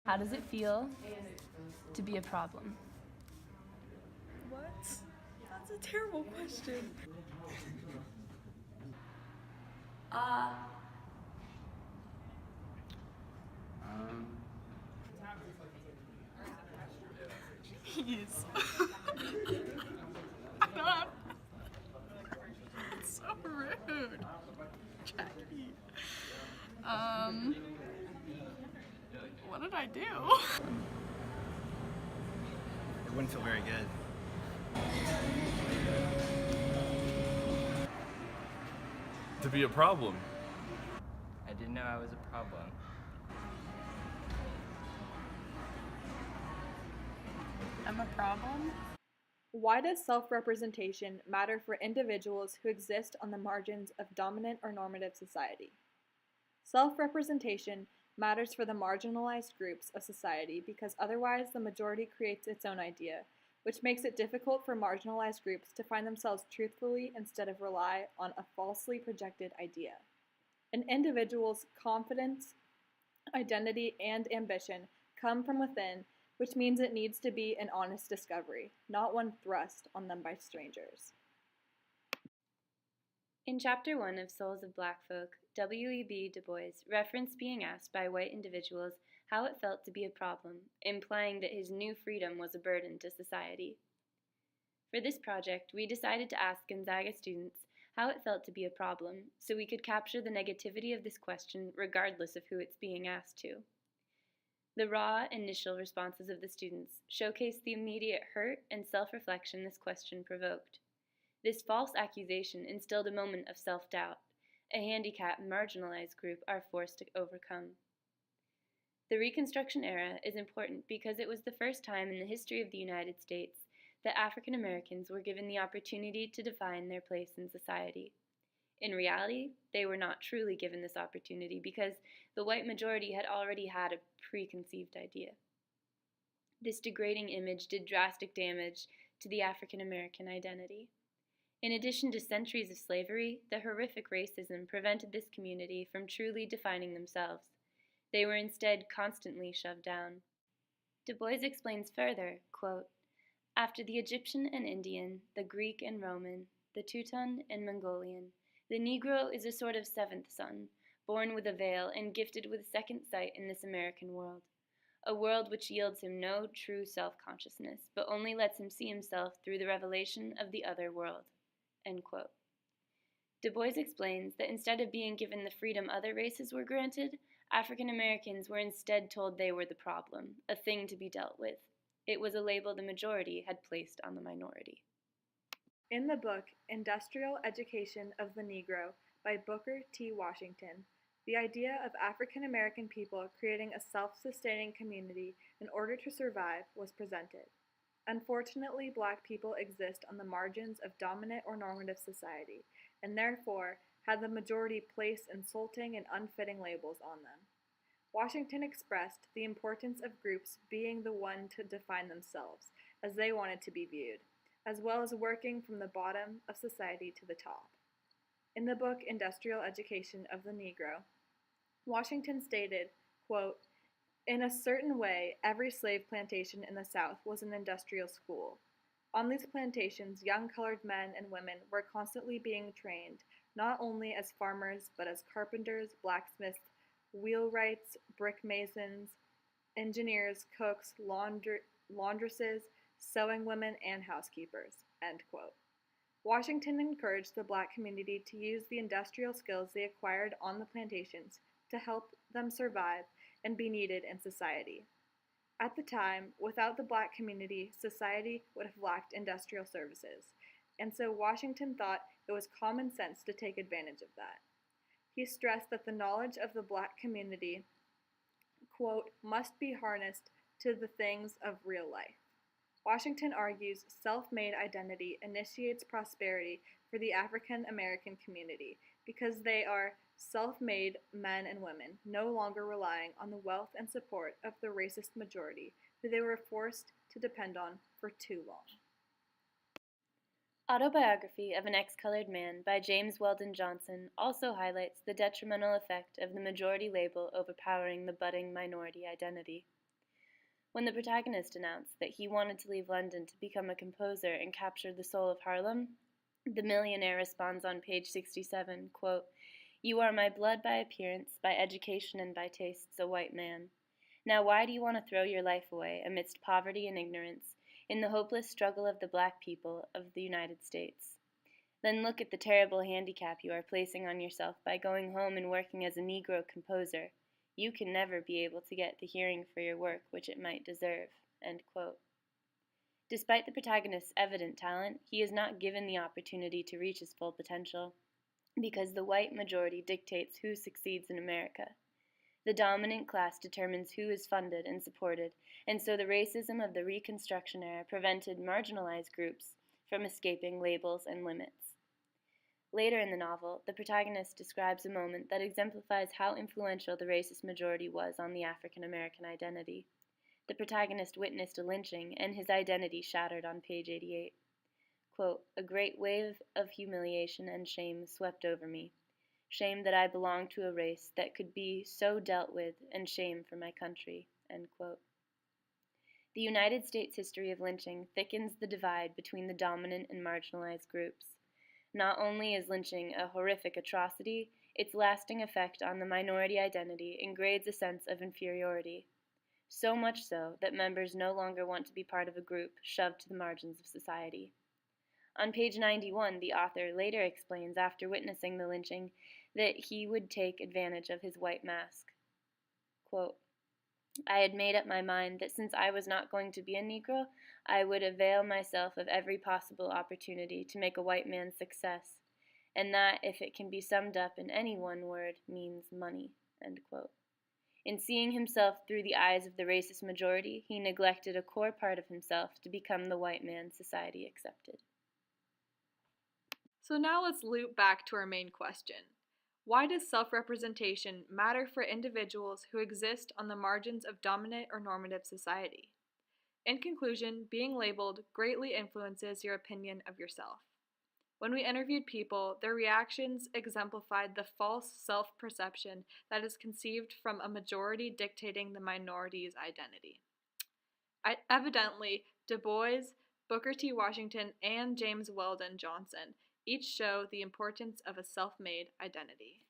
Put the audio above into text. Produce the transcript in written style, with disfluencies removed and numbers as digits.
How does it feel to be a problem? What? That's a terrible question. Jeez. I don't have... That's so rude. Jackie. What did I do? It wouldn't feel very good. To be a problem. I didn't know I was a problem. I'm a problem? Why does self-representation matter for individuals who exist on the margins of dominant or normative society? Self-representation matters for the marginalized groups of society because otherwise the majority creates its own idea, which makes it difficult for marginalized groups to find themselves truthfully instead of rely on a falsely projected idea. An individual's confidence, identity, and ambition come from within, which means it needs to be an honest discovery, not one thrust on them by strangers. In Chapter 1 of Souls of Black Folk, W.E.B. Du Bois referenced being asked by white individuals how it felt to be a problem, implying that his new freedom was a burden to society. For this project, we decided to ask Gonzaga students how it felt to be a problem, so we could capture the negativity of this question regardless of who it's being asked to. The raw, initial responses of the students showcased the immediate hurt and self-reflection this question provoked. This false accusation instilled a moment of self-doubt, a handicap marginalized group are forced to overcome. The Reconstruction era is important because it was the first time in the history of the United States that African Americans were given the opportunity to define their place in society. In reality, they were not truly given this opportunity because the white majority had already had a preconceived idea. This degrading image did drastic damage to the African American identity. In addition to centuries of slavery, the horrific racism prevented this community from truly defining themselves. They were instead constantly shoved down. Du Bois explains further, quote, "After the Egyptian and Indian, the Greek and Roman, the Teuton and Mongolian, the Negro is a sort of seventh son, born with a veil and gifted with second sight in this American world, a world which yields him no true self-consciousness, but only lets him see himself through the revelation of the other world." End quote. Du Bois explains that instead of being given the freedom other races were granted, African Americans were instead told they were the problem, a thing to be dealt with. It was a label the majority had placed on the minority. In the book Industrial Education of the Negro by Booker T. Washington, the idea of African American people creating a self-sustaining community in order to survive was presented. Unfortunately, Black people exist on the margins of dominant or normative society, and therefore had the majority place insulting and unfitting labels on them. Washington expressed the importance of groups being the one to define themselves, as they wanted to be viewed, as well as working from the bottom of society to the top. In the book Industrial Education of the Negro, Washington stated, quote, "In a certain way, every slave plantation in the South was an industrial school. On these plantations, young colored men and women were constantly being trained, not only as farmers, but as carpenters, blacksmiths, wheelwrights, brick masons, engineers, cooks, laundresses, sewing women, and housekeepers." End quote. Washington encouraged the Black community to use the industrial skills they acquired on the plantations to help them survive and be needed in society. At the time, without the Black community, society would have lacked industrial services, and so Washington thought it was common sense to take advantage of that. He stressed that the knowledge of the Black community, quote, "must be harnessed to the things of real life." Washington argues self-made identity initiates prosperity for the African American community because they are self-made men and women, no longer relying on the wealth and support of the racist majority, who they were forced to depend on for too long. Autobiography of an Ex-Colored Man by James Weldon Johnson also highlights the detrimental effect of the majority label overpowering the budding minority identity. When the protagonist announced that he wanted to leave London to become a composer and capture the soul of Harlem, the millionaire responds on page 67, quote, "You are my blood by appearance, by education, and by tastes, a white man. Now why do you want to throw your life away amidst poverty and ignorance, in the hopeless struggle of the black people of the United States? Then look at the terrible handicap you are placing on yourself by going home and working as a Negro composer. You can never be able to get the hearing for your work which it might deserve." End quote. Despite the protagonist's evident talent, he is not given the opportunity to reach his full potential, because the white majority dictates who succeeds in America. The dominant class determines who is funded and supported, and so the racism of the Reconstruction era prevented marginalized groups from escaping labels and limits. Later in the novel, the protagonist describes a moment that exemplifies how influential the racist majority was on the African American identity. The protagonist witnessed a lynching, and his identity shattered on page 88. Quote, "A great wave of humiliation and shame swept over me. Shame that I belonged to a race that could be so dealt with, and shame for my country." End quote. The United States history of lynching thickens the divide between the dominant and marginalized groups. Not only is lynching a horrific atrocity, its lasting effect on the minority identity engrades a sense of inferiority. So much so that members no longer want to be part of a group shoved to the margins of society. On page 91, the author later explains, after witnessing the lynching, that he would take advantage of his white mask. Quote, "I had made up my mind that since I was not going to be a Negro, I would avail myself of every possible opportunity to make a white man's success, and that, if it can be summed up in any one word, means money." End quote. In seeing himself through the eyes of the racist majority, he neglected a core part of himself to become the white man society accepted. So now let's loop back to our main question. Why does self-representation matter for individuals who exist on the margins of dominant or normative society? In conclusion, being labeled greatly influences your opinion of yourself. When we interviewed people, their reactions exemplified the false self-perception that is conceived from a majority dictating the minority's identity. Evidently, Du Bois, Booker T. Washington, and James Weldon Johnson each show the importance of a self-made identity.